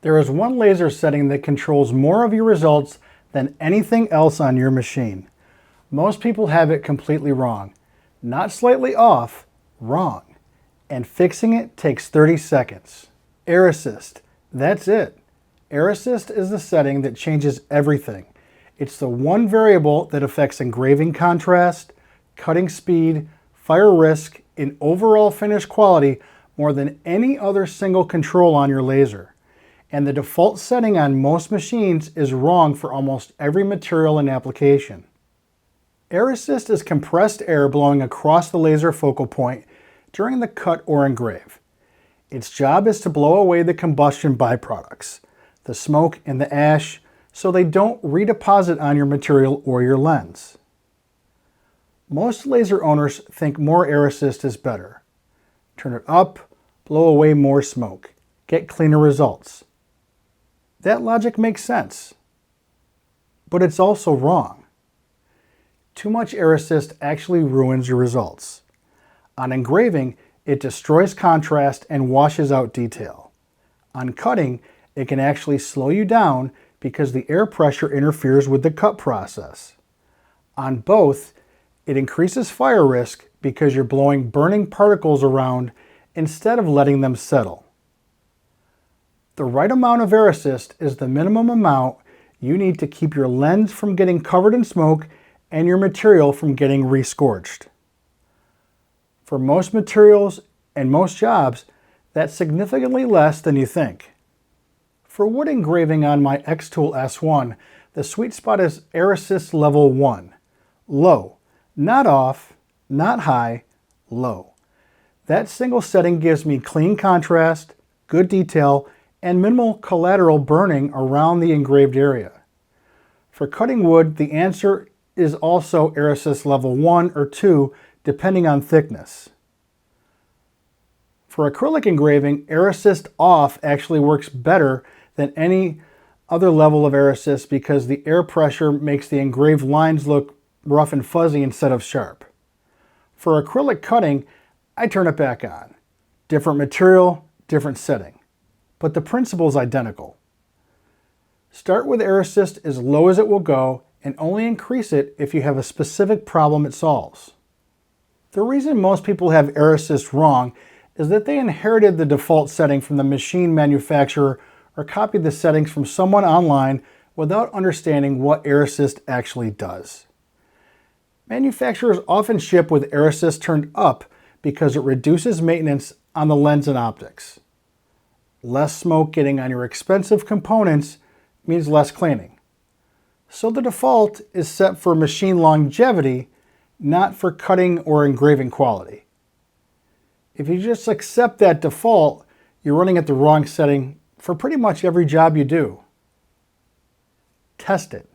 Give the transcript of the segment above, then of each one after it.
There is one laser setting that controls more of your results than anything else on your machine. Most people have it completely wrong. Not slightly off, wrong. And fixing it takes 30 seconds. Air Assist. That's it. Air Assist is the setting that changes everything. It's the one variable that affects engraving contrast, cutting speed, fire risk, and overall finish quality more than any other single control on your laser. And the default setting on most machines is wrong for almost every material and application. Air Assist is compressed air blowing across the laser focal point during the cut or engrave. Its job is to blow away the combustion byproducts, the smoke and the ash, so they don't redeposit on your material or your lens. Most laser owners think more Air Assist is better. Turn it up, blow away more smoke, get cleaner results. That logic makes sense, but it's also wrong. Too much Air Assist actually ruins your results. On engraving, it destroys contrast and washes out detail. On cutting, it can actually slow you down because the air pressure interferes with the cut process. On both, it increases fire risk because you're blowing burning particles around instead of letting them settle. The right amount of Air Assist is the minimum amount you need to keep your lens from getting covered in smoke and your material from getting rescorched. For most materials and most jobs, that's significantly less than you think. For wood engraving on my xTool S1, the sweet spot is Air Assist level 1, low, not off, not high, low. That single setting gives me clean contrast, good detail, and minimal collateral burning around the engraved area. For cutting wood, the answer is also Air Assist level 1 or 2, depending on thickness. For acrylic engraving, Air Assist off actually works better than any other level of Air Assist because the air pressure makes the engraved lines look rough and fuzzy instead of sharp. For acrylic cutting, I turn it back on. Different material, different setting. But the principle is identical. Start with Air Assist as low as it will go and only increase it if you have a specific problem it solves. The reason most people have Air Assist wrong is that they inherited the default setting from the machine manufacturer or copied the settings from someone online without understanding what Air Assist actually does. Manufacturers often ship with Air Assist turned up because it reduces maintenance on the lens and optics. Less smoke getting on your expensive components means less cleaning. So the default is set for machine longevity, not for cutting or engraving quality. If you just accept that default, you're running at the wrong setting for pretty much every job you do. Test it.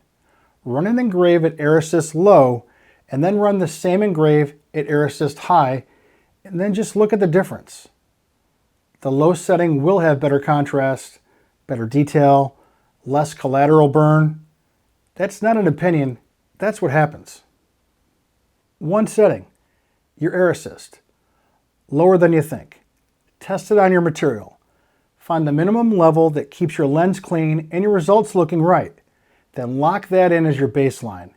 Run an engrave at Air Assist low, and then run the same engrave at Air Assist high, and then just look at the difference. The low setting will have better contrast, better detail, less collateral burn. That's not an opinion, that's what happens. One setting, your Air Assist. Lower than you think. Test it on your material. Find the minimum level that keeps your lens clean and your results looking right. Then lock that in as your baseline.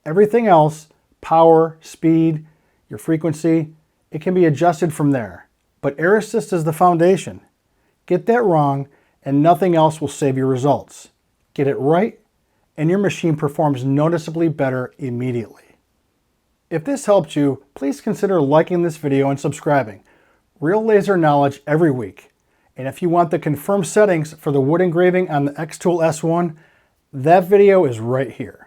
Everything else, power, speed, your frequency, it can be adjusted from there. But Air Assist is the foundation. Get that wrong and nothing else will save your results. Get it right and your machine performs noticeably better immediately. If this helped you, please consider liking this video and subscribing. Real laser knowledge every week. And if you want the confirmed settings for the wood engraving on the xTool S1, that video is right here.